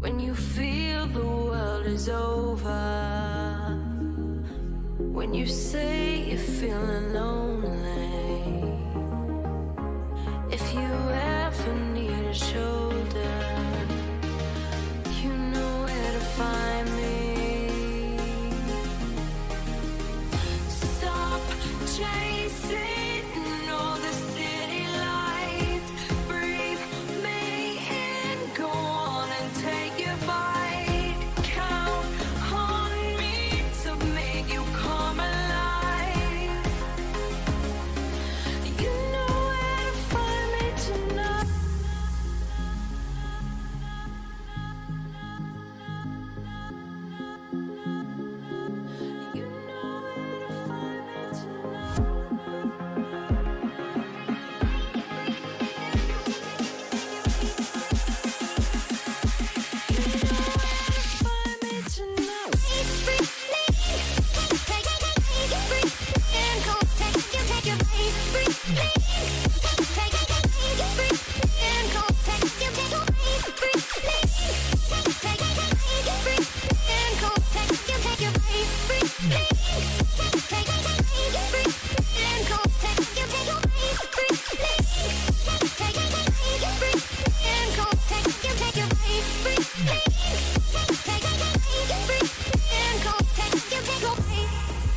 When you feel the world is over, when you say you're feeling lonely, if you ever need a shoulder, you know where to find me. Stop chasing all the city lights, breathe me in, go on and take your bite, count on me to make you come alive. You know where to find me tonight. You know where to find me tonight.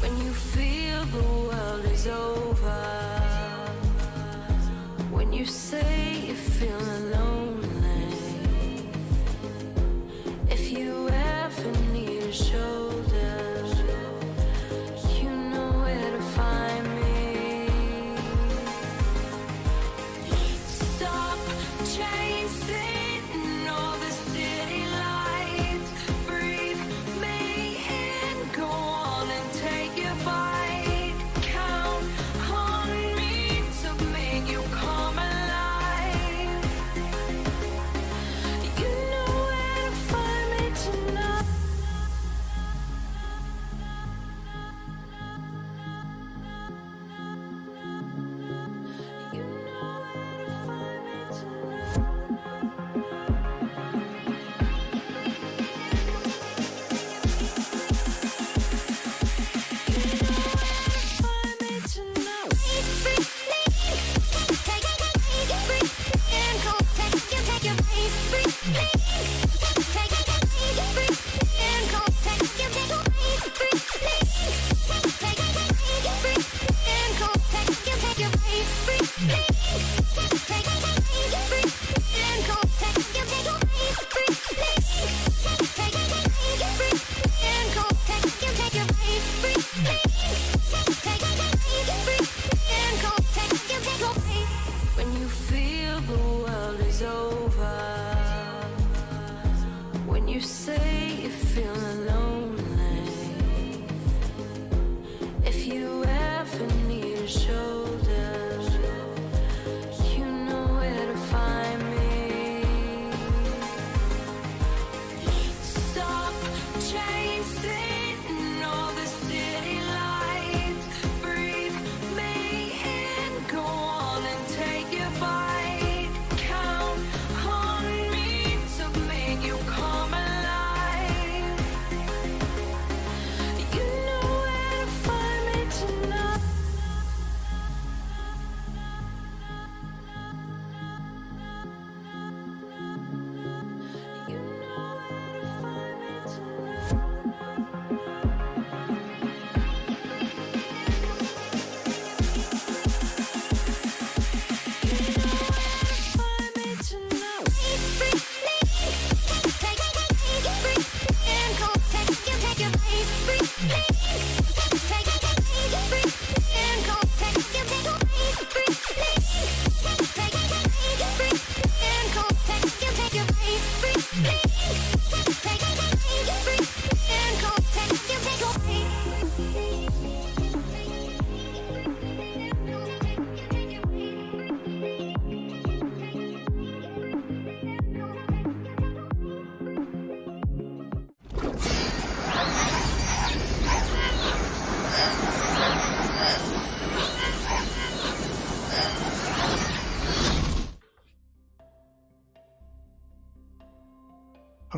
When you feel the world is over, when you say you're feeling lonely, if you ever need a shoulder, you know where to find me. Stop chasing all the city lights, breathe me in, go on and take your bite, count on me to make you come alive. You know where to find me tonight. You know where to find me tonight. When you feel the world is over, when you say you're feeling lonely, if you ever need a shoulder, you know where to find me. Stop chasing all the city lights, breathe me in, go on and take your bite, count on me to make you come alive.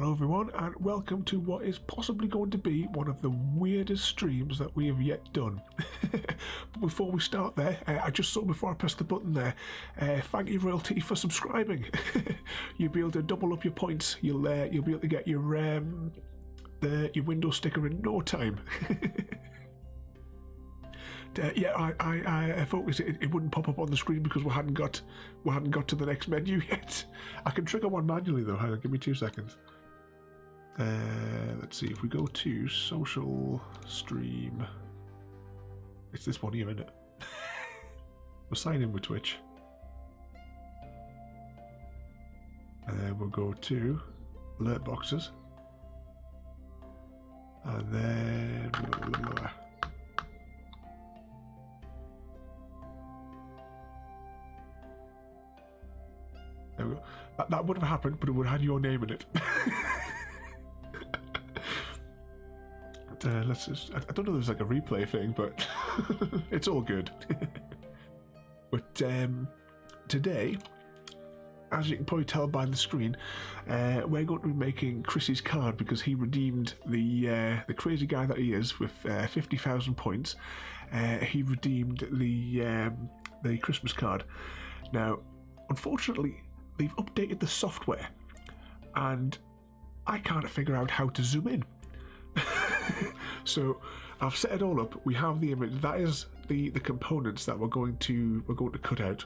Hello everyone, and welcome to what is possibly going to be one of the weirdest streams that we have yet done. But before we start there, I just saw before I pressed the button there, thank you Royalty for subscribing. You'll be able to double up your points. You'll be able to get your window sticker in no time. Yeah, I focused it wouldn't pop up on the screen because we hadn't got to the next menu yet. I can trigger one manually though. Hang on, give me 2 seconds. Let's see, if we go to social stream, it's this one here, isn't it? We'll sign in with Twitch, and then we'll go to alert boxes, and then there we go. That would have happened, but it would have had your name in it. Let's just, I don't know if there's like a replay thing, but it's all good. But today, as you can probably tell by the screen, we're going to be making Chrissy's card because he redeemed the crazy guy that he is with 50,000 points. He redeemed the Christmas card. Now, unfortunately, they've updated the software, and I can't figure out how to zoom in. So I've set it all up. We have the image. That is the components that we're going to cut out.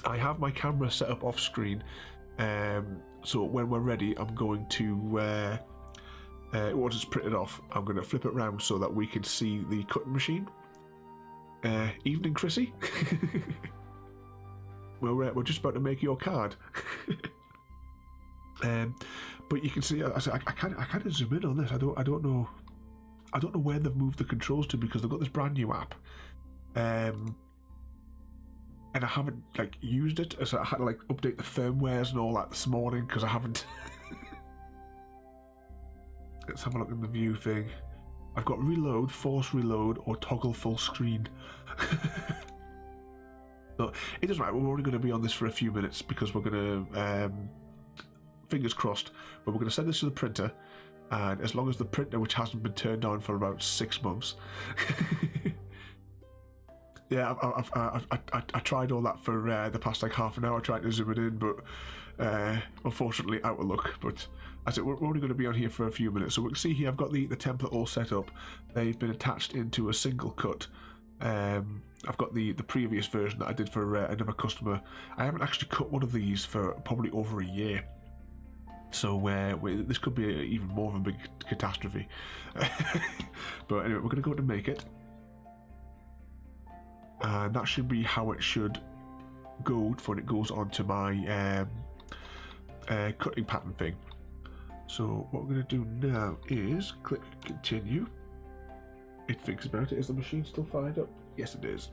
I have my camera set up off screen, so when we're ready, I'm going to once it's printed off, I'm going to flip it around so that we can see the cutting machine. Evening, Chrissy. We're just about to make your card. But you can see I kind of zoom in on this. I don't know where they've moved the controls to because they've got this brand new app, and I haven't like used it, so I had to like update the firmwares and all that this morning because I haven't. Let's have a look in the view thing. I've got reload, force reload, or toggle full screen. So it doesn't matter. We're only going to be on this for a few minutes because we're going to. Fingers crossed, but we're going to send this to the printer, and as long as the printer, which hasn't been turned on for about 6 months, yeah, I tried all that for the past like half an hour trying to zoom it in, but unfortunately out of luck. But I said we're only going to be on here for a few minutes, so we can see here I've got the template all set up. They've been attached into a single cut. I've got the previous version that I did for another customer. I haven't actually cut one of these for probably over a year. So this could be even more of a big catastrophe. But anyway, we're going to go to make it, and that should be how it should go when it goes onto my cutting pattern thing. So what we're going to do now is click continue. It thinks about it. Is the machine still fired up? Yes, it is.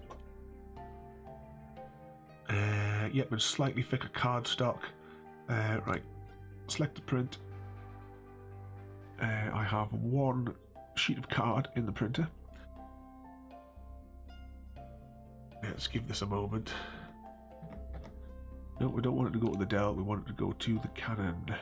Yep, and slightly thicker cardstock. Right. Select the print. I have one sheet of card in the printer. Let's give this a moment. No, we don't want it to go to the Dell, we want it to go to the Canon.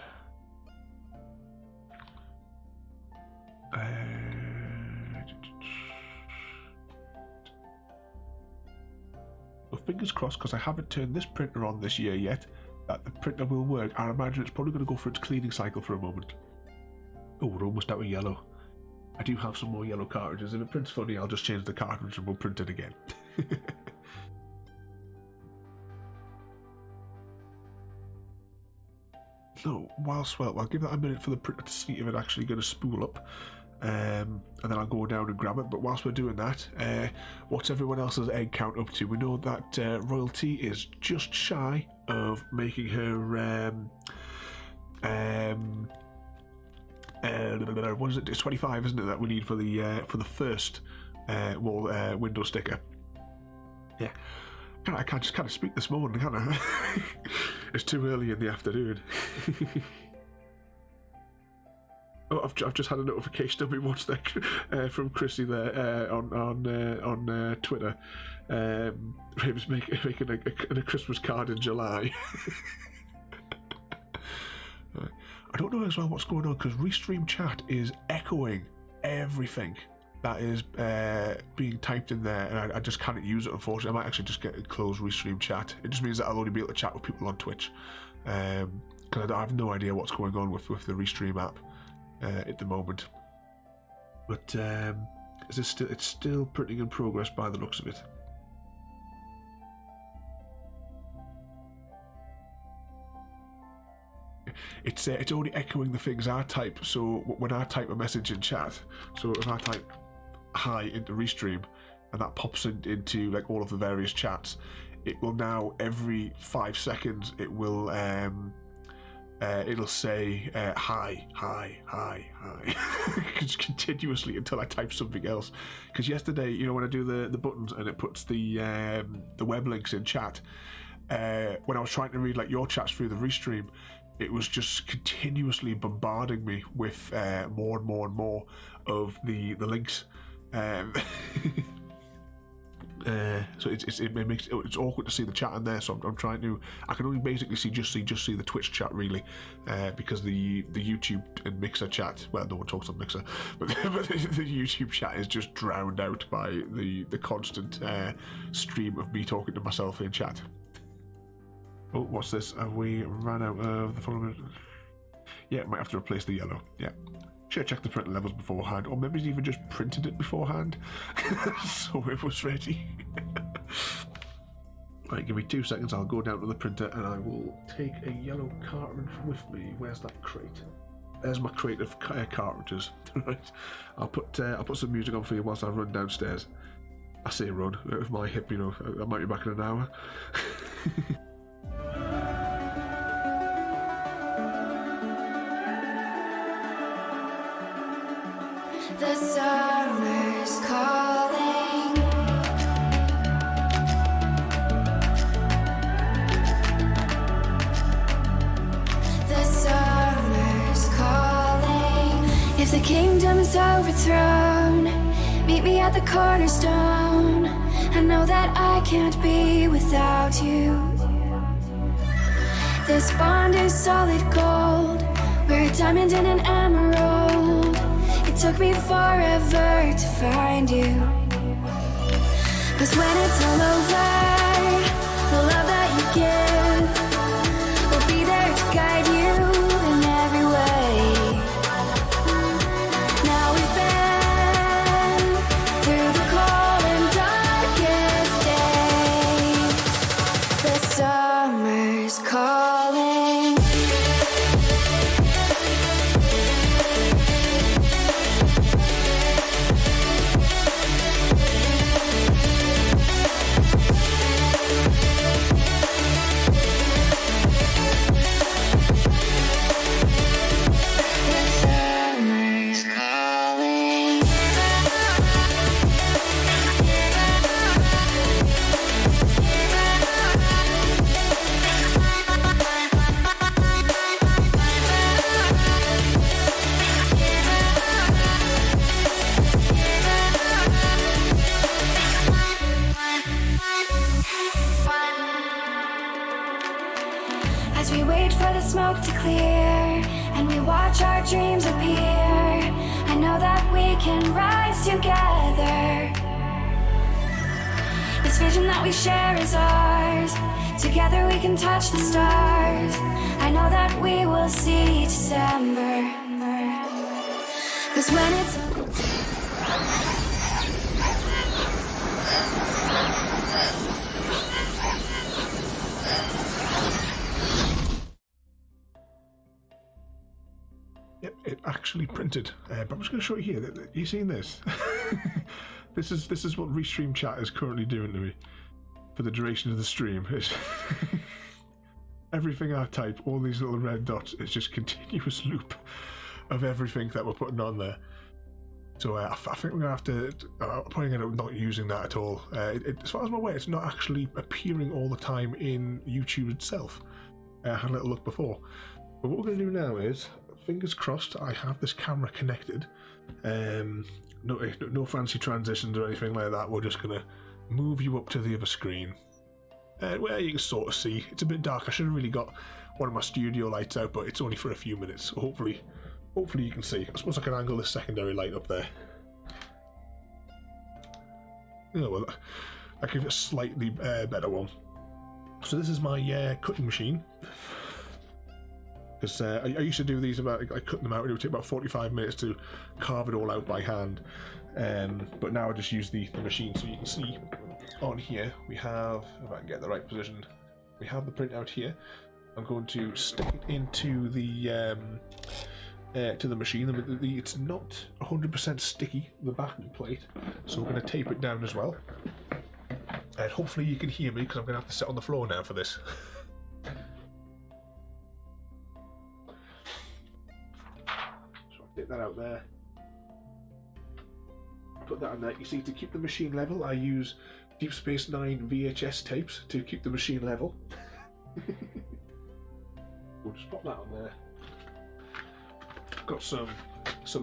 So fingers crossed, because I haven't turned this printer on this year yet, that the printer will work. I imagine it's probably going to go for its cleaning cycle for a moment. Oh, we're almost out of yellow. I do have some more yellow cartridges. If it prints funny, I'll just change the cartridge and we'll print it again. So, I'll give that a minute for the printer to see if it's actually going to spool up. And then I'll go down and grab it. But whilst we're doing that, what's everyone else's egg count up to? We know that Royalty is just shy of making her what is it? It's 25, isn't it? That we need for the first window sticker. Yeah, I can't just kind of speak this morning, can I? It's too early in the afternoon. Oh, I've just had a notification of me watch that from Chrissy there on Twitter. Raven's making a Christmas card in July. I don't know as well what's going on, because Restream chat is echoing everything that is being typed in there, and I just can't use it, unfortunately. I might actually just get a closed Restream chat. It just means that I'll only be able to chat with people on Twitch, because I have no idea what's going on with the Restream app at the moment. But it's still printing in progress by the looks of it. It's only echoing the things I type. So when I type a message in chat, so if I type hi into Restream and that pops into like all of the various chats, it will now every 5 seconds it will it'll say hi just continuously until I type something else. Because yesterday, you know, when I do the buttons and it puts the web links in chat, when I was trying to read like your chats through the Restream, it was just continuously bombarding me with more and more and more of the links. So it makes it's awkward to see the chat in there. So I'm trying to. I can only basically just see the Twitch chat really, because the YouTube and Mixer chat. Well, no one talks on Mixer, but the YouTube chat is just drowned out by the constant stream of me talking to myself in chat. Oh, what's this? Have we ran out of the following? Yeah, might have to replace the yellow. Yeah. Should have checked the printer levels beforehand, or maybe even just printed it beforehand, so it was ready. Right, give me 2 seconds, I'll go down to the printer and I will take a yellow cartridge with me. Where's that crate? There's my crate of cartridges. Right, I'll put some music on for you whilst I run downstairs. I say run, with my hip, you know, I might be back in an hour. The summer's calling. The summer's calling. If the kingdom is overthrown, meet me at the cornerstone. I know that I can't be without you. This bond is solid gold. We're a diamond and an emerald. It took me forever to find you. 'Cause when it's all over, the love that you give will be there to guide you in every way. Now we've been through the cold and darkest days. The summer's calling. As we wait for the smoke to clear and we watch our dreams appear, I know that we can rise together. This vision that we share is ours. Together we can touch the stars. I know that we will see December. 'Cause when it's Yep, it actually printed. But I'm just going to show you here. You seen this? This is what Restream chat is currently doing to me for the duration of the stream. It's everything I type, all these little red dots, it's just continuous loop of everything that we're putting on there. So I think we're going to have to probably end up not using that at all. As far as I'm aware, it's not actually appearing all the time in YouTube itself. I had a little look before. But what we're going to do now is, fingers crossed, I have this camera connected. No fancy transitions or anything like that. We're just going to move you up to the other screen. where you can sort of see. It's a bit dark. I should have really got one of my studio lights out, but it's only for a few minutes. So hopefully you can see. I suppose I can angle this secondary light up there. Oh well, I give it a slightly better one. So this is my cutting machine. Because I used to do these I cut them out, and it would take about 45 minutes to carve it all out by hand. But now I just use the machine. So you can see on here we have, if I can get the right position, we have the printout here. I'm going to stick it into the to the machine. It's not 100% sticky, the backing plate, so we're going to tape it down as well. And hopefully you can hear me, because I'm going to have to sit on the floor now for this. Get that out there. Put that on there. You see, to keep the machine level, I use Deep Space Nine VHS tapes to keep the machine level. We'll just pop that on there. Got some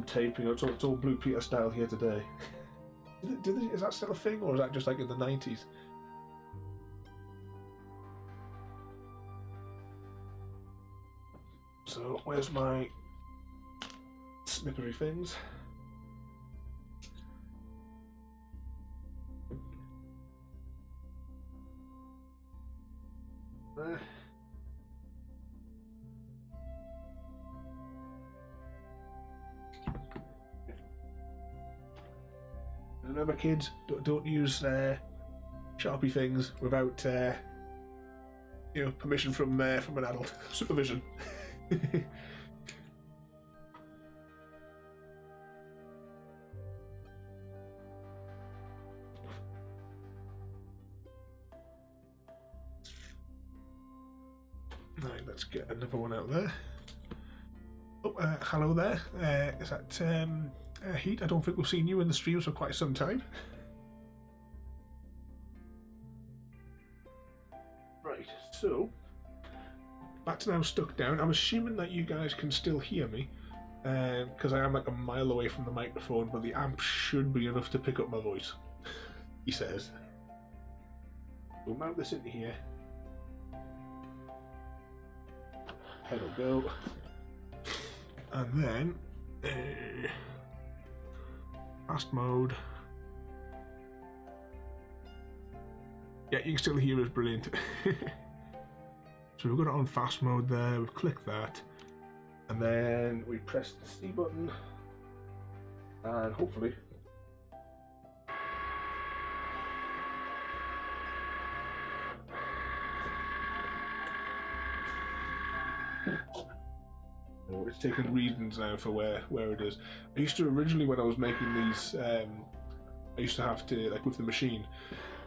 taping. It's all Blue Peter style here today. Is that still a thing, or is that just like in the 90s? So where's my snippery things? There. Remember, kids, don't use Sharpie things without permission from an adult. Supervision. Right, let's get another one out there. Oh, hello there. Is that Heat? I don't think we've seen you in the streams for quite some time. Right, so that's now stuck down. I'm assuming that you guys can still hear me, because I am like a mile away from the microphone, but the amp should be enough to pick up my voice, he says. We'll mount this into here. Head will go. And then fast mode. Yeah, you can still hear us, brilliant. So we've got it on fast mode there, we've clicked that, and then we press the C button, and hopefully it's taking readings now for where it is. I used to originally, when I was making these, I used to have to, like with the machine,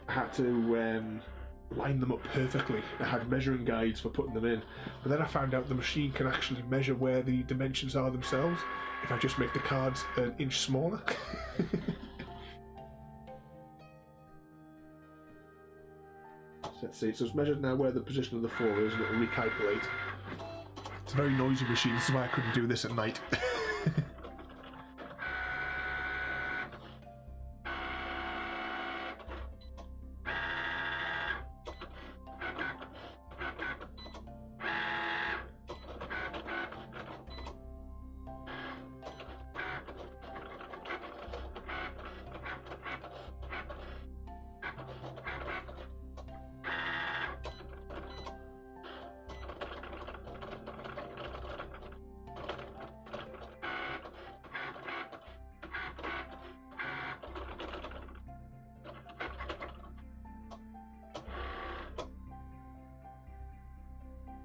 I had to line them up perfectly. I had measuring guides for putting them in, but then I found out the machine can actually measure where the dimensions are themselves if I just make the cards an inch smaller. So let's see, so it's measured now where the position of the 4 is, and it will recalculate. It's a very noisy machine, this is why I couldn't do this at night.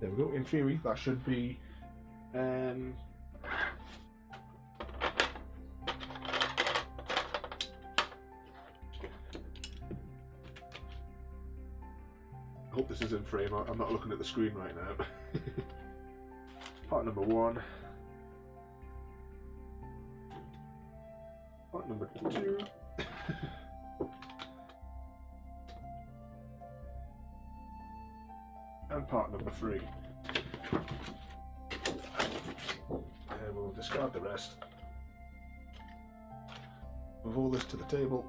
There we go, in theory that should be I hope this is in frame, I'm not looking at the screen right now. Part number 1. Part number 2. And part number 3. And we'll discard the rest. Move all this to the table.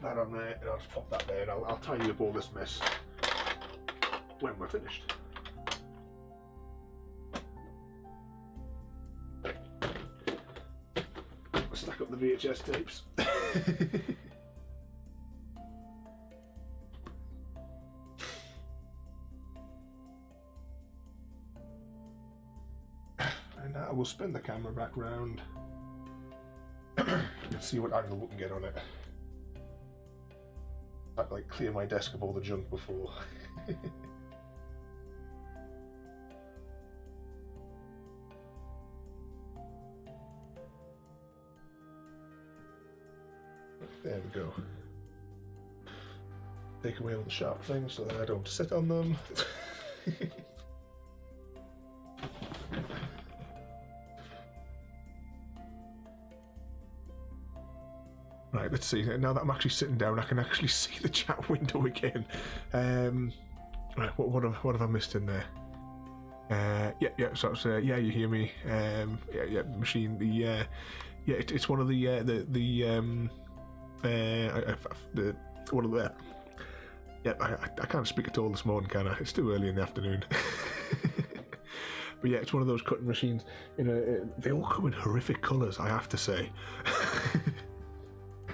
that on there, and I'll just pop that there, and I'll tidy up all this mess when we're finished. Stack up the VHS tapes. And I will spin the camera back round and see what angle we can get on it. I'd like clear my desk of all the junk before. There we go. Take away all the sharp things so that I don't sit on them. Right, let's see. Now that I'm actually sitting down, I can actually see the chat window again. Right, what have I missed in there? Yeah. So it's, yeah, you hear me. Yeah, machine. It's one of the one of the. Yeah, I can't speak at all this morning, can I? It's too early in the afternoon. But yeah, it's one of those cutting machines. You know, they all come in horrific colours, I have to say.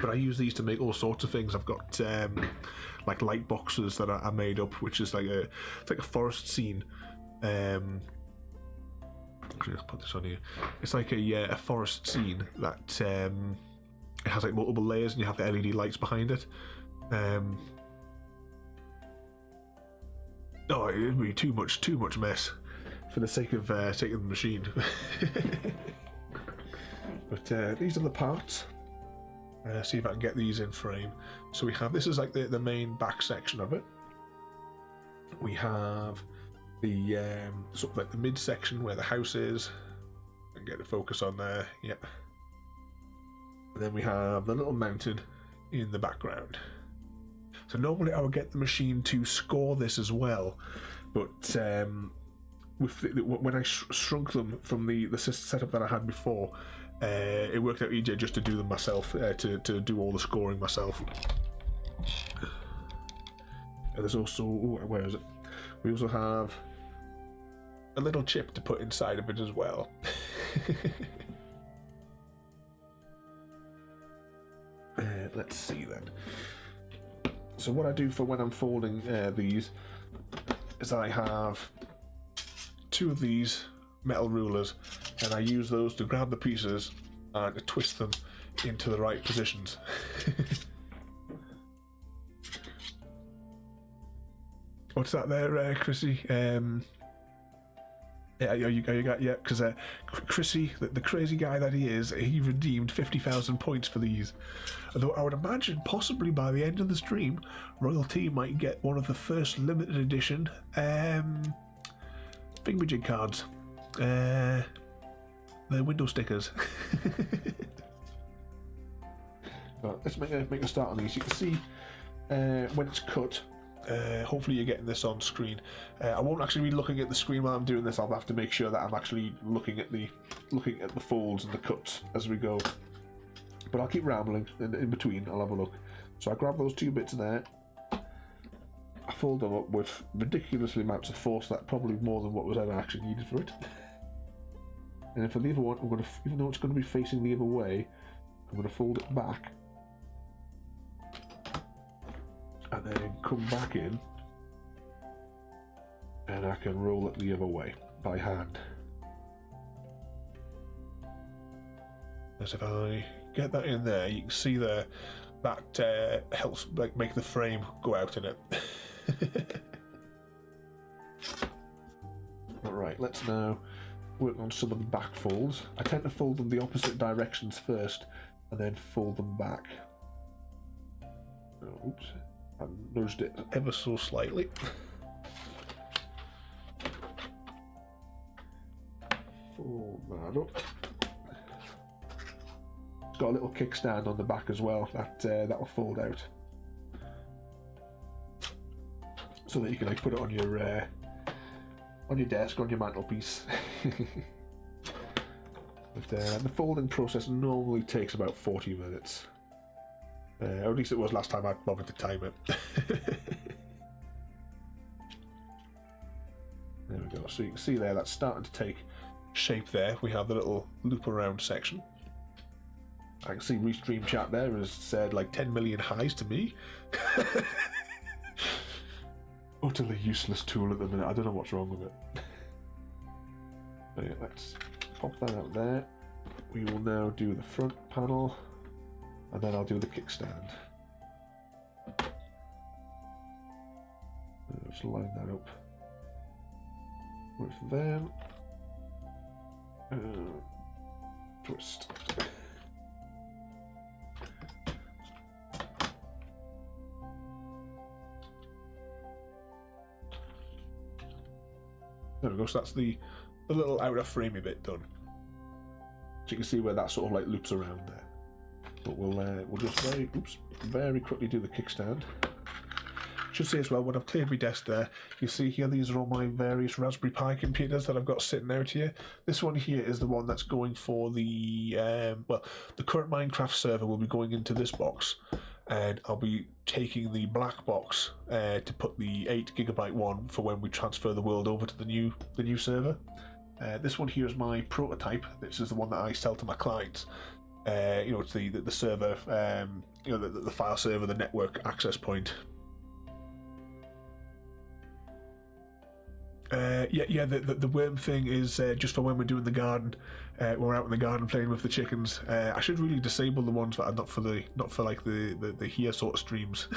But I use these to make all sorts of things. I've got like light boxes that I made up, which is like a forest scene. Actually, let's put this on here. It's like a forest scene that it has like multiple layers, and you have the LED lights behind it. Oh, it would be too much mess for the sake of taking the machine. But these are the parts. See if I can get these in frame. So we have, this is like the main back section of it. We have the sort of like the mid section where the house is. And get the focus on there. Yep. And then we have the little mountain in the background. So normally I would get the machine to score this as well, but when I shrunk them from the setup that I had before, it worked out easier just to do them myself, to do all the scoring myself. And there's also, where is it? We also have a little chip to put inside of it as well. Let's see then. So what I do for when I'm folding these is I have two of these metal rulers, and I use those to grab the pieces and to twist them into the right positions. What's that there, Chrissy? Yeah, you got, yeah, because Chrissy, the crazy guy that he is, he redeemed 50,000 points for these. Although I would imagine possibly by the end of the stream, Royalty might get one of the first limited edition thingamajig cards. The window stickers. But let's make a start on these. You can see when it's cut. Hopefully you're getting this on screen. I won't actually be looking at the screen while I'm doing this. I'll have to make sure that I'm actually looking at the folds and the cuts as we go. But I'll keep rambling in between. I'll have a look. So I grab those two bits there. I fold them up with ridiculously amounts of force, that probably more than what was ever actually needed for it. And then for the other one, I'm going to, even though it's going to be facing the other way, I'm going to fold it back. And then come back in, and I can roll it the other way by hand. As if I get that in there, you can see there that helps like make the frame go out in it. Alright, let's now work on some of the back folds. I tend to fold them the opposite directions first, and then fold them back. Oh, oops. I nudged it ever so slightly. Fold that up. It's got a little kickstand on the back as well. That will fold out, so that you can like put it on your desk, on your mantelpiece. But the folding process normally takes about 40 minutes. Or at least it was last time I bothered to time it. There we go. So you can see there, that's starting to take shape there. We have the little loop around section. I can see Restream chat there has said like 10 million highs to me. Utterly useless tool at the minute. I don't know what's wrong with it. So yeah, let's pop that out there. We will now do the front panel, and then I'll do the kickstand. Just line that up with them. Twist. There we go. So that's the little outer framey bit done. So you can see where that sort of like loops around there. But we'll just very quickly do the kickstand. Should say as well, when I've cleared my desk there, you see here these are all my various Raspberry Pi computers that I've got sitting out here. This one here is the one that's going for the the current Minecraft server will be going into this box, and I'll be taking the black box to put the 8GB one for when we transfer the world over to the new server. This one here is my prototype. This is the one that I sell to my clients. You know, it's the server, you know, the file server, the network access point. Yeah. The worm thing is just for when we're doing the garden. We're out in the garden playing with the chickens. I should really disable the ones that are not for like the here sort of streams.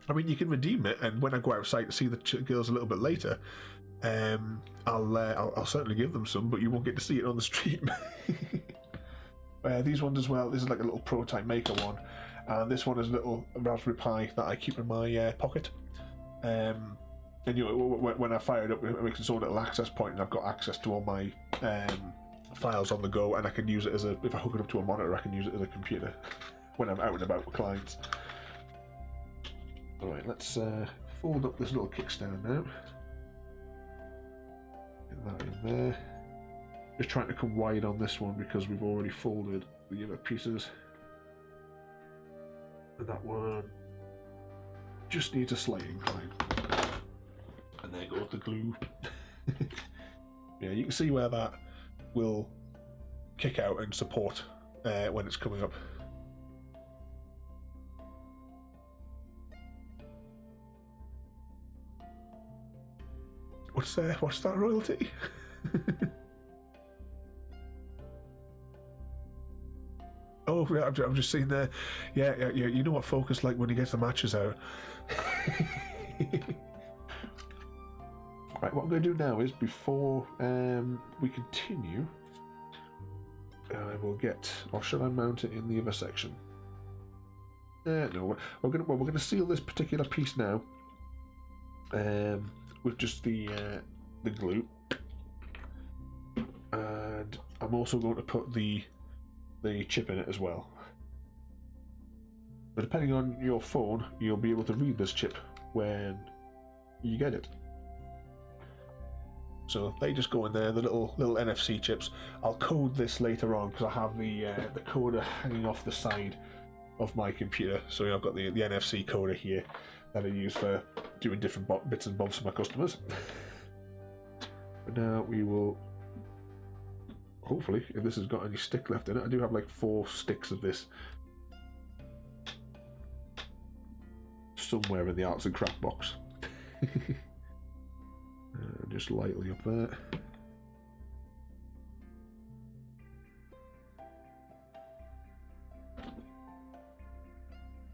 I mean, you can redeem it, and when I go outside to see the girls a little bit later, I'll certainly give them some, but you won't get to see it on the stream. These ones as well. This is like a little prototype maker one, and this one is a little Raspberry Pi that I keep in my pocket. And you know, when I fire it up, it makes its own little access point, and I've got access to all my files on the go, and I can use it as if I hook it up to a monitor, I can use it as a computer when I'm out and about with clients. Alright, let's fold up this little kickstand now. Get that in there. Just trying to come wide on this one because we've already folded the other pieces. And that one just needs a slight incline. And there goes the glue. Yeah, you can see where that will kick out and support when it's coming up. What's that royalty? Oh, yeah, I'm just seeing there. Yeah. You know what Focus like when he gets the matches out. Right, what I'm going to do now is, before we continue, I will get, or should I mount it in the other section? No, we're going to seal this particular piece now with just the glue, and I'm also going to put the chip in it as well. But depending on your phone, you'll be able to read this chip when you get it. So they just go in there, the little NFC chips. I'll code this later on because I have the coder hanging off the side of my computer. So I've got the NFC coder here that I use for doing different bits and bobs for my customers. But now we will, hopefully, if this has got any stick left in it, I do have like 4 sticks of this somewhere in the arts and craft box. Just lightly up there.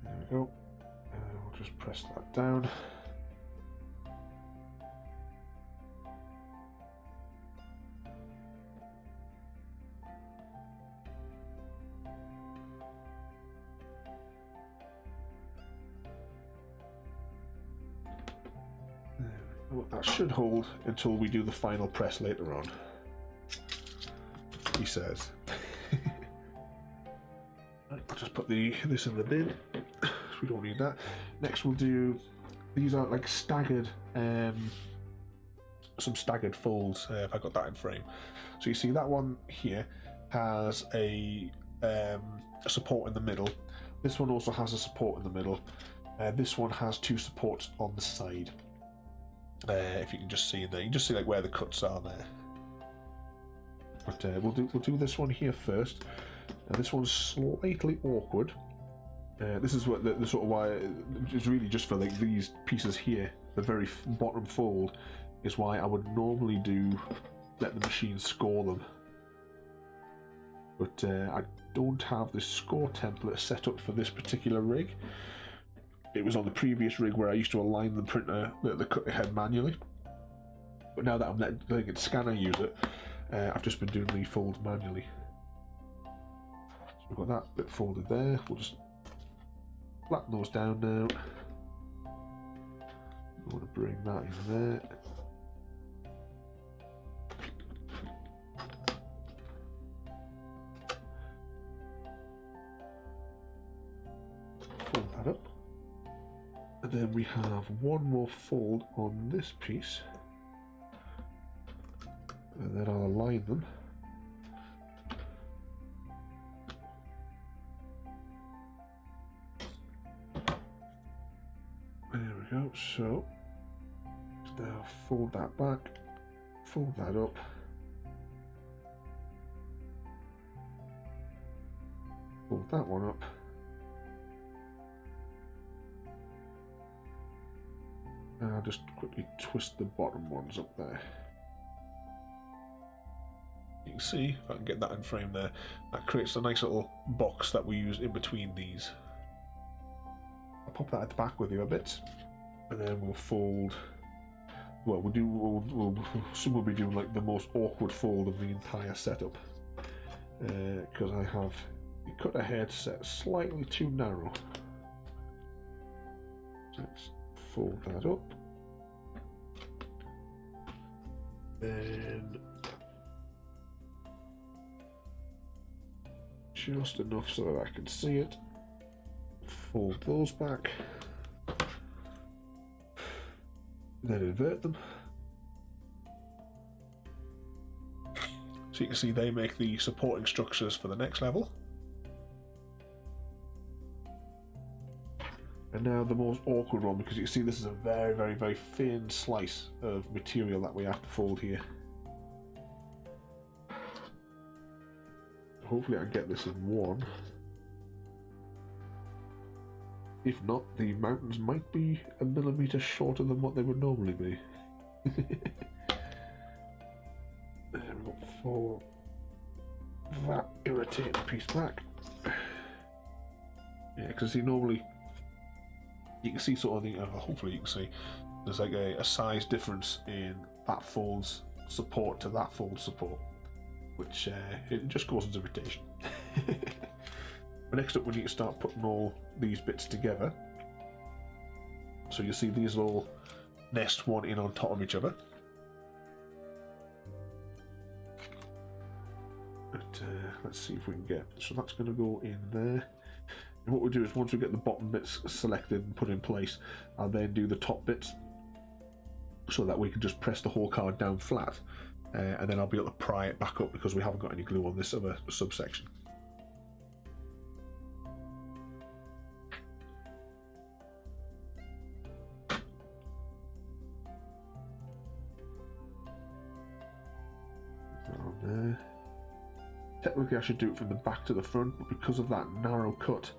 There we go. We'll just press that down. That should hold until we do the final press later on, he says. Right, I'll just put this in the bin. We don't need that. Next we'll do, these are like staggered, some staggered folds, if I got that in frame. So you see that one here has a support in the middle. This one also has a support in the middle. This one has 2 supports on the side. If you can just see there, you can just see like where the cuts are there. But we'll do this one here first. This one's slightly awkward. This is what the sort of why it's really just for like these pieces here. The very bottom fold is why I would normally let the machine score them. But I don't have this score template set up for this particular rig. It was on the previous rig where I used to align the printer, the cutter head manually. But now that I'm letting it scanner use it, I've just been doing the folds manually. So we've got that bit folded there. We'll just flatten those down now. I want to bring that in there. Fold that up. And then we have one more fold on this piece. And then I'll align them. There we go. So now fold that back, fold that up. Fold that one up. And I'll just quickly twist the bottom ones up there. You can see, if I can get that in frame there, that creates a nice little box that we use in between these. I'll pop that at the back with you a bit, and then we'll fold. Well, soon we'll be doing like the most awkward fold of the entire setup, because I have the cutter head set slightly too narrow. So let's fold that up, then just enough so that I can see it. Fold those back, then invert them. So you can see they make the supporting structures for the next level. And now the most awkward one, because you can see this is a very, very, very thin slice of material that we have to fold here. Hopefully I can get this in one. If not, the mountains might be a millimetre shorter than what they would normally be. There we go, fold that irritating piece back. Yeah, because see, normally you can see sort of the, hopefully you can see, there's like a size difference in that fold's support to that fold support, which it just causes irritation. But next up we need to start putting all these bits together. So you see these all nest one in on top of each other. But let's see if we can get, so that's going to go in there. And what we'll do is once we get the bottom bits selected and put in place, I'll then do the top bits so that we can just press the whole card down flat, and then I'll be able to pry it back up because we haven't got any glue on this other subsection. There. Technically I should do it from the back to the front, but because of that narrow cut,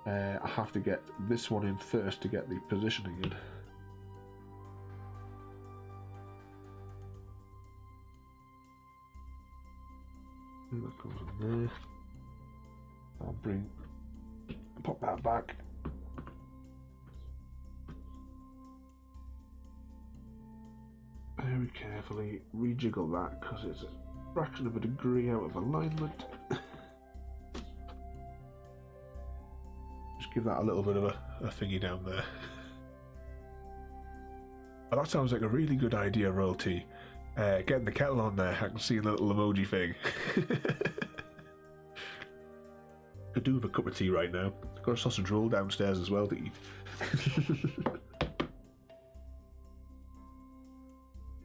I have to get this one in first to get the positioning in. And that goes in there. I'll pop that back. Very carefully rejiggle that because it's a fraction of a degree out of alignment. Just give that a little bit of a thingy down there. Oh, that sounds like a really good idea, Royalty. Getting the kettle on there, I can see a little emoji thing. Could do with a cup of tea right now. Got a sausage roll downstairs as well to eat.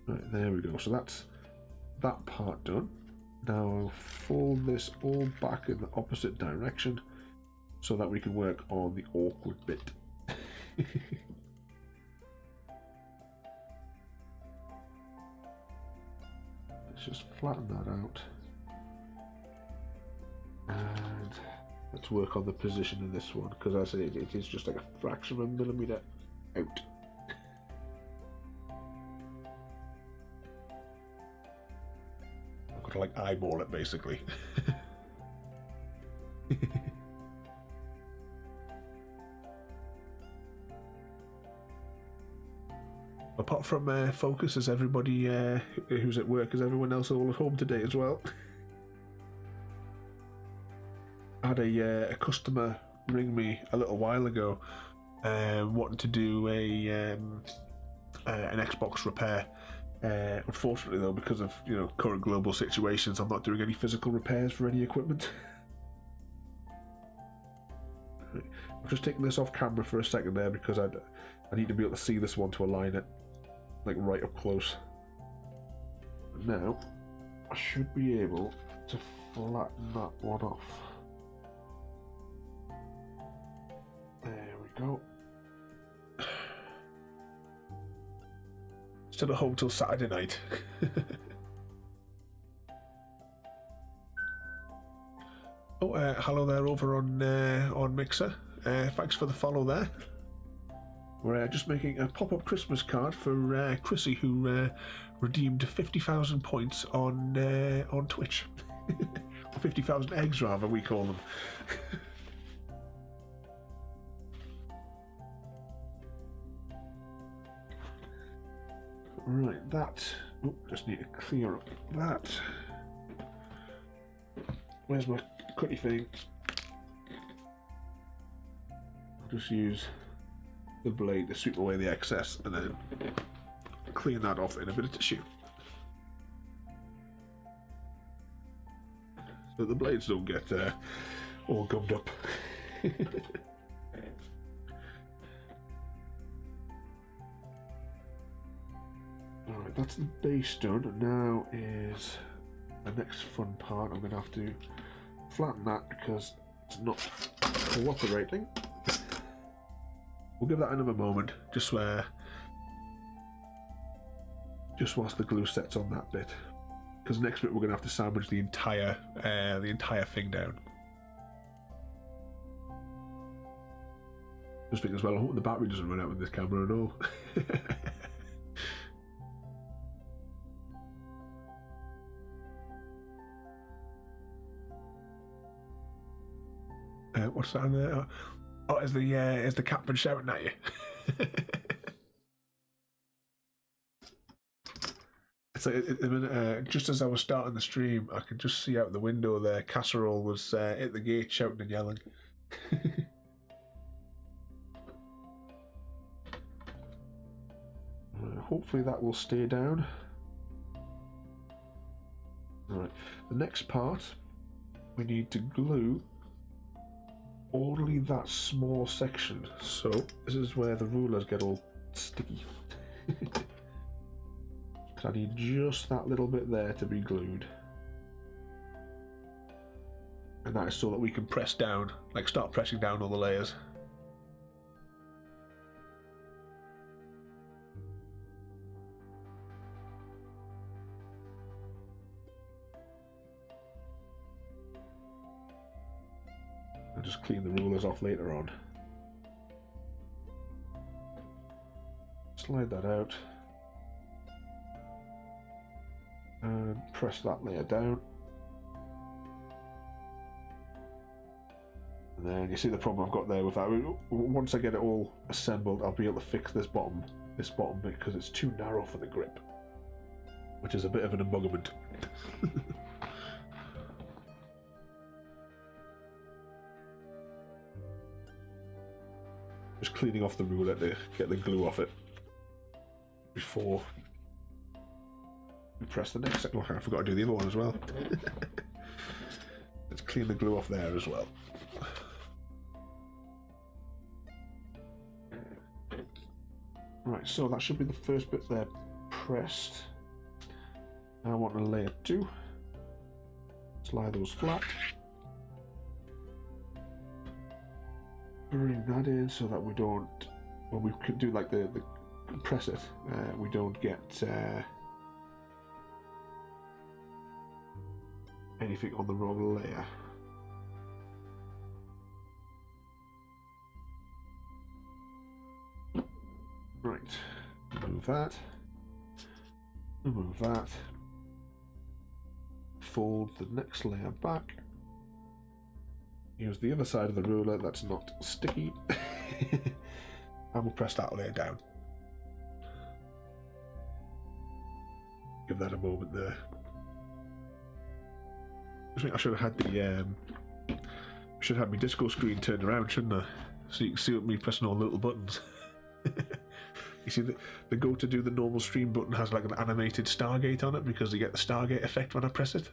Right, there we go. So that's that part done. Now I'll fold this all back in the opposite direction so that we can work on the awkward bit. Let's just flatten that out. And let's work on the position of this one, because I say it is just like a fraction of a millimetre out. I've got to like eyeball it basically. Apart from Focus, is everybody who's at work, is everyone else all at home today as well? I had a customer ring me a little while ago, wanting to do an Xbox repair. Unfortunately, though, because of current global situations, I'm not doing any physical repairs for any equipment. I'm just taking this off camera for a second there because I need to be able to see this one to align it, like right up close. Now I should be able to flatten that one off. There we go. Still at home till Saturday night. Oh, hello there over on Mixer. Thanks for the follow there. We're just making a pop-up Christmas card for Chrissy, who redeemed 50,000 points on Twitch. Or 50,000 eggs, rather, we call them. Right, that. Oh, just need to clear up that. Where's my cutty thing? I'll just use the blade to sweep away the excess and then clean that off in a bit of tissue. So the blades don't get all gummed up. Alright, that's the base done. Now is the next fun part. I'm going to have to flatten that because it's not cooperating. We'll give that another moment, just whilst the glue sets on that bit. Because next bit we're going to have to sandwich the entire thing down. Just think as well, I hope the battery doesn't run out with this camera at all. What's that on there? Oh, is the cat been shouting at you? It's like just as I was starting the stream, I could just see out the window there. Casserole was at the gate shouting and yelling. Hopefully that will stay down. Alright, the next part, we need to glue only that small section. So this is where the rulers get all sticky. I need just that little bit there to be glued. And that is so that we can press down, like start pressing down all the layers. I'll just clean the rulers off later on. Slide that out. And press that layer down. And then you see the problem I've got there with that. Once I get it all assembled, I'll be able to fix this bottom bit because it's too narrow for the grip, which is a bit of an embuggerment. Just cleaning off the ruler to get the glue off it before press the next. Oh, I forgot to do the other one as well. Let's clean the glue off there as well. Right, so that should be the first bit there pressed. Now I want to layer 2. Slide those flat. Bring that in so that we don't, when we could do like the compress it, we don't get anything on the wrong layer. Right, remove that, remove that, fold the next layer back, use the other side of the ruler that's not sticky, and we'll press that layer down. Give that a moment there. I think I should have had the should have my disco screen turned around, shouldn't I? So you can see me pressing all the little buttons. You see the go to do the normal stream button has like an animated Stargate on it because you get the Stargate effect when I press it.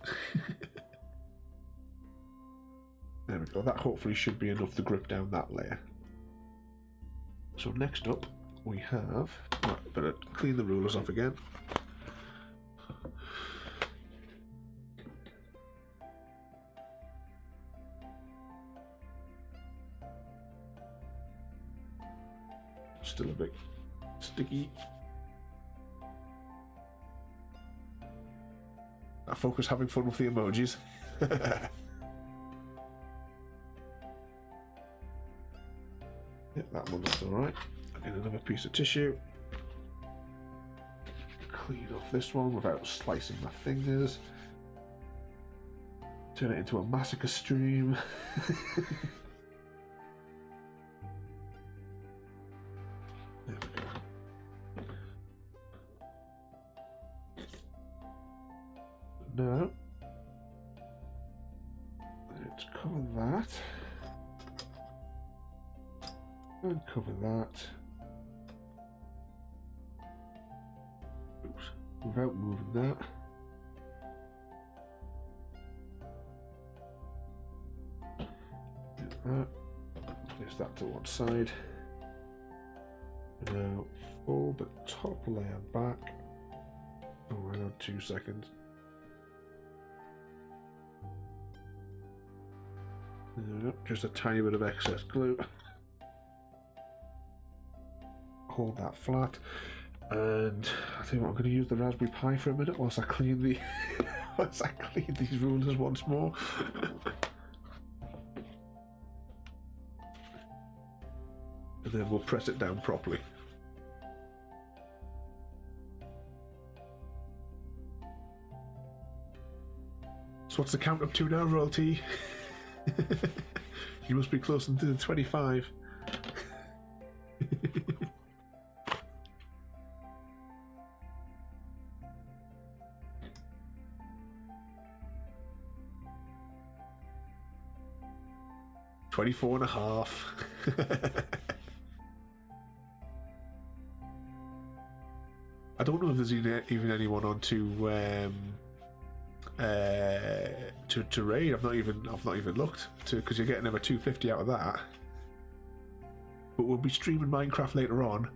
There we go, that hopefully should be enough to grip down that layer. So next up we have, right, better clean the rulers off again. Still a bit sticky. I focus having fun with the emojis. Yeah, that one looks alright. I get another piece of tissue. Clean off this one without slicing my fingers. Turn it into a massacre stream. There we go. Now, let's cover that. And cover that. Oops. Without moving that. Get that. Place that to one side. Now fold the top layer back. Oh, around 2 seconds. Just a tiny bit of excess glue. Hold that flat, and I think I'm going to use the Raspberry Pi for a minute whilst I clean the whilst I clean these rulers once more. And then we'll press it down properly. So what's the count up to now, Royalty? You must be closer to the 25. $24 and a half. I don't know if there's even anyone on to raid. I've not even looked to, because you're getting over 250 out of that. But we'll be streaming Minecraft later on.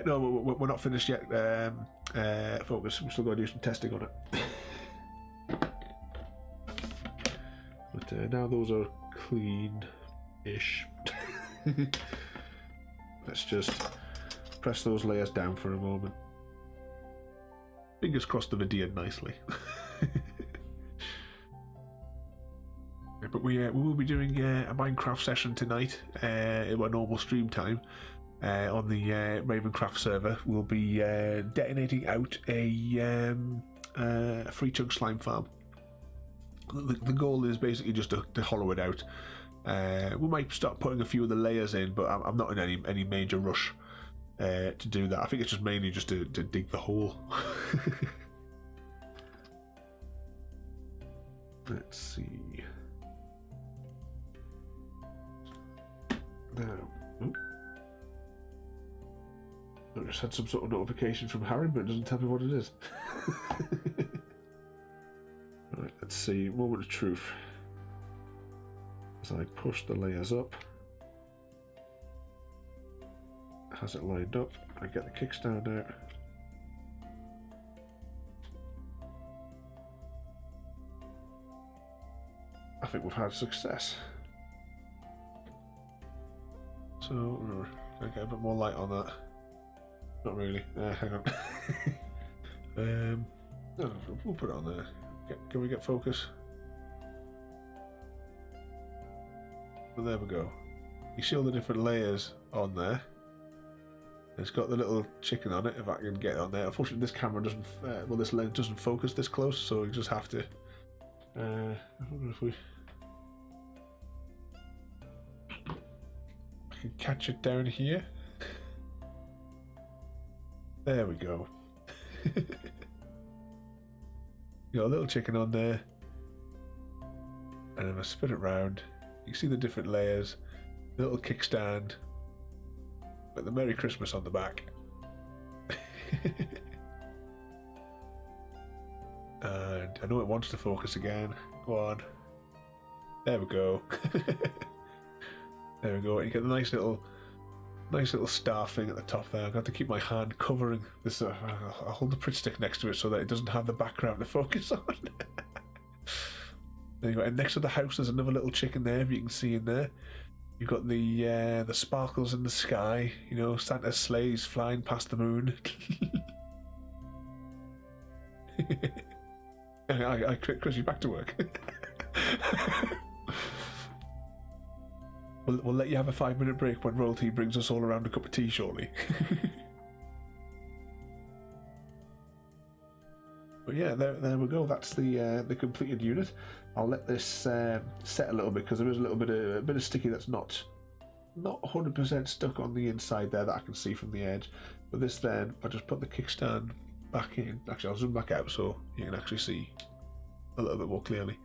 No, we're not finished yet. Focus. We're still going to do some testing on it. But now those are clean-ish. Let's just press those layers down for a moment. Fingers crossed they've adhered nicely. But we will be doing a Minecraft session tonight in our normal stream time on the Ravencraft server. We'll be detonating out a free chunk slime farm. The goal is basically just to hollow it out. We might start putting a few of the layers in, but I'm not in any major rush to do that. I think it's just mainly just to dig the hole. Let's see. Now, I just had some sort of notification from Harry, but it doesn't tell me what it is. Right, let's see. Moment of truth. As I push the layers up, has it lined up? I get the kickstand out. I think we've had success. So, can I get a bit more light on that? Not really. Hang on. No, we'll put it on there. Can we get focus? Well, there we go. You see all the different layers on there. It's got the little chicken on it, if I can get it on there. Unfortunately, this camera doesn't, well, this lens doesn't focus this close, so you just have to. I wonder if I can catch it down here. There we go. Got a little chicken on there, and if I spin it round, you can see the different layers. The little kickstand. With the Merry Christmas on the back. And I know it wants to focus again. Go on. There we go. There we go. You get the nice little star thing at the top there. I've got to keep my hand covering this. I'll hold the Pritt stick next to it so that it doesn't have the background to focus on. There you go. And next to the house, there's another little chicken there. If you can see in there. You've got the sparkles in the sky, you know, Santa's sleighs flying past the moon. Chris, you back to work. We'll let you have a 5-minute break when royalty brings us all around a cup of tea shortly. But yeah, there we go. That's the completed unit. I'll let this set a little bit because there is a bit of sticky that's not 100% stuck on the inside there that I can see from the edge. But this then, I just put the kickstand back in. Actually, I'll zoom back out so you can actually see a little bit more clearly.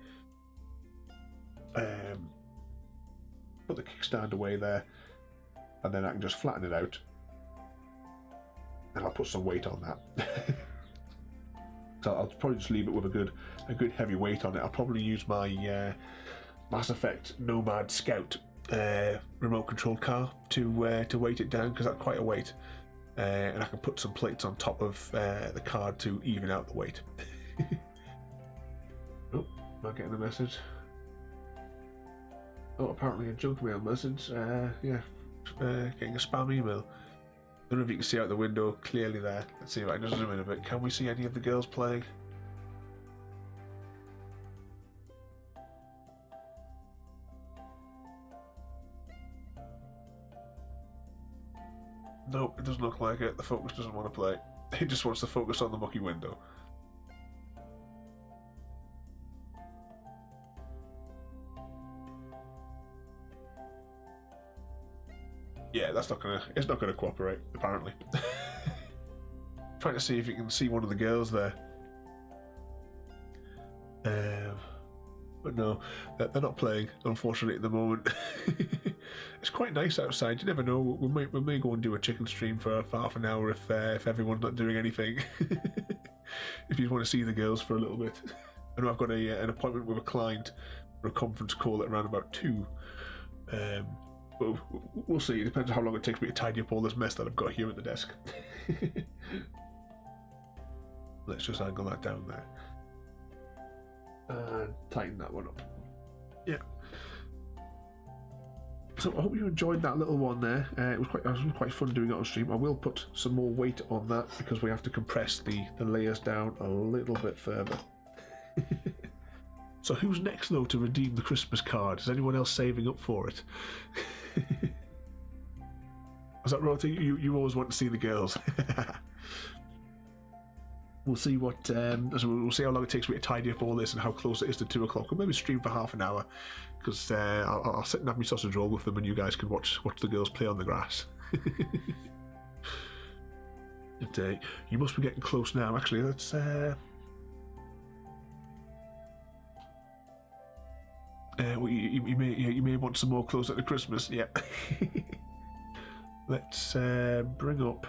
Put the kickstand away there, and then I can just flatten it out, and I'll put some weight on that. So I'll probably just leave it with a good heavy weight on it. I'll probably use my Mass Effect Nomad Scout remote controlled car to weight it down because that's quite a weight, and I can put some plates on top of the card to even out the weight. Oh, not getting a message. Oh, apparently a junk mail message. Yeah, getting a spam email. I don't know if you can see out the window clearly there. Let's see if I can just zoom in a bit. Can we see any of the girls playing? Nope, it doesn't look like it. The focus doesn't want to play. It just wants to focus on the mucky window. Yeah, it's not gonna cooperate, apparently. Trying to see if you can see one of the girls there. But no, they're not playing, unfortunately, at the moment. It's quite nice outside. You never know. We may go and do a chicken stream for half an hour if everyone's not doing anything. If you want to see the girls for a little bit. I know I've got an appointment with a client for a conference call at around about 2. But we'll see. It depends on how long it takes me to tidy up all this mess that I've got here at the desk. Let's just angle that down there. And tighten that one up. Yeah. So I hope you enjoyed that little one there. It was quite fun doing it on stream. I will put some more weight on that because we have to compress the layers down a little bit further. So who's next though to redeem the Christmas card? Is anyone else saving up for it? Is that right? You always want to see the girls. We'll see what we'll see how long it takes me to tidy up all this and how close it is to 2 o'clock. We'll maybe stream for half an hour because I'll sit and have my sausage roll with them, and you guys can watch the girls play on the grass. But, you must be getting close now. Actually, let's. Well, you may want some more closer to Christmas. Yeah. Let's bring up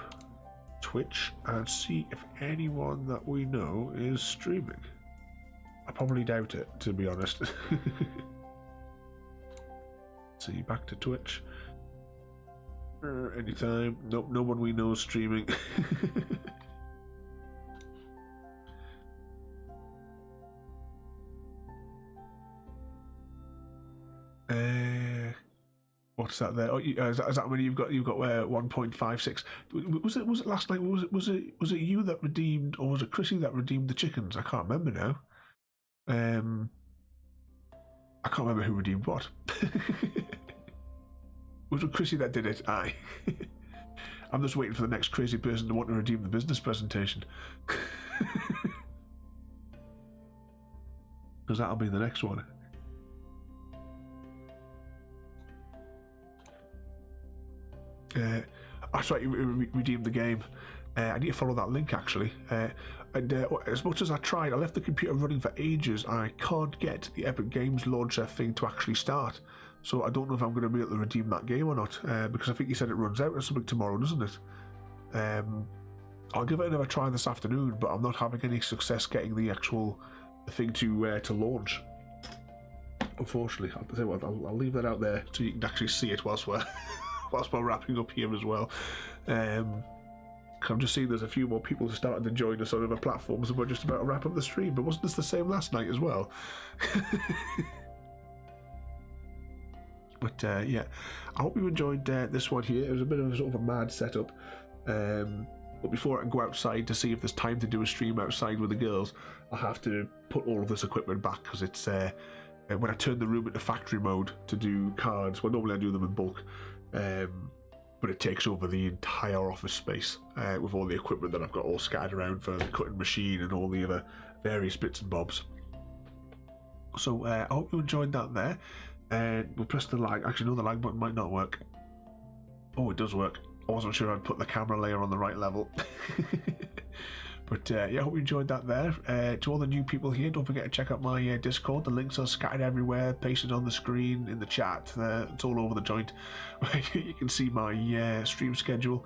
Twitch and see if anyone that we know is streaming. I probably doubt it, to be honest. See, back to Twitch. Anytime. Nope, no one we know is streaming. What's that there? Oh, is that when you've got 1.56? Was it last night? Was it you that redeemed, or was it Chrissy that redeemed the chickens? I can't remember now. I can't remember who redeemed what. Was it Chrissy that did it? Aye. I'm just waiting for the next crazy person to want to redeem the business presentation. Because that'll be the next one. That's right, you redeemed the game. I need to follow that link actually. And as much as I tried, I left the computer running for ages. I can't get the Epic Games launcher thing to actually start. So I don't know if I'm going to be able to redeem that game or not. Because I think you said it runs out or something tomorrow, doesn't it? I'll give it another try this afternoon, but I'm not having any success getting the actual thing to launch. Unfortunately, I'll tell you what, I'll leave that out there so you can actually see it whilst we're wrapping up here as well. I'm just seeing there's a few more people starting to join us on other platforms, and we're just about to wrap up the stream. But wasn't this the same last night as well? But yeah, I hope you enjoyed this one here. It was a bit of a sort of a mad setup. But before I can go outside to see if there's time to do a stream outside with the girls, I have to put all of this equipment back because it's when I turn the room into factory mode to do cards. Well, normally I do them in bulk. But it takes over the entire office space with all the equipment that I've got all scattered around for the cutting machine and all the other various bits and bobs. So I hope you enjoyed that there. We'll press the lag. Actually, no, the lag button might not work. Oh, it does work. I wasn't sure I'd put the camera layer on the right level. But yeah, I hope you enjoyed that there. To all the new people here, don't forget to check out my Discord. The links are scattered everywhere, pasted on the screen, in the chat. It's all over the joint. You can see my stream schedule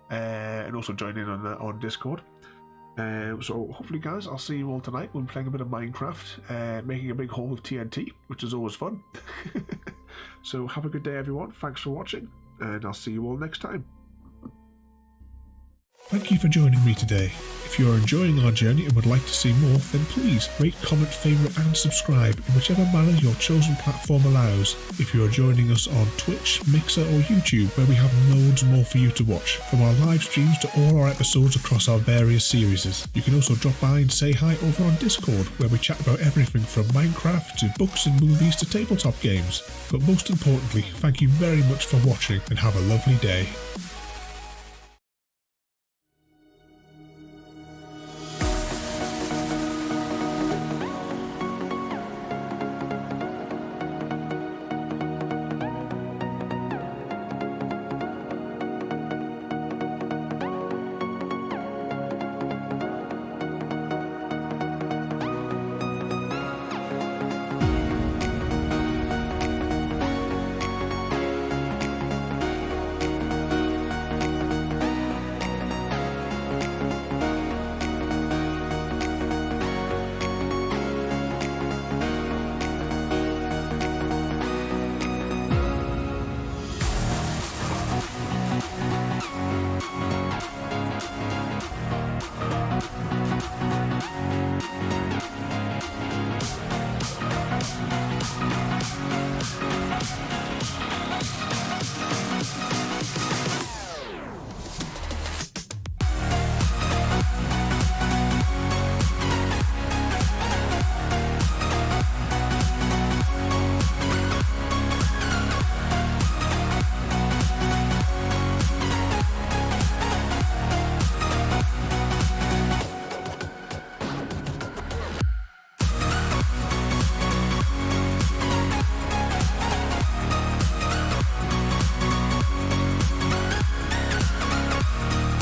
and also join in on Discord. So hopefully, guys, I'll see you all tonight. We'll be playing a bit of Minecraft, making a big haul of TNT, which is always fun. So have a good day, everyone. Thanks for watching, and I'll see you all next time. Thank you for joining me today. If you are enjoying our journey and would like to see more, then please rate, comment, favourite and subscribe in whichever manner your chosen platform allows. If you are joining us on Twitch, Mixer or YouTube, where we have loads more for you to watch, from our live streams to all our episodes across our various series. You can also drop by and say hi over on Discord, where we chat about everything from Minecraft to books and movies to tabletop games. But most importantly, thank you very much for watching and have a lovely day.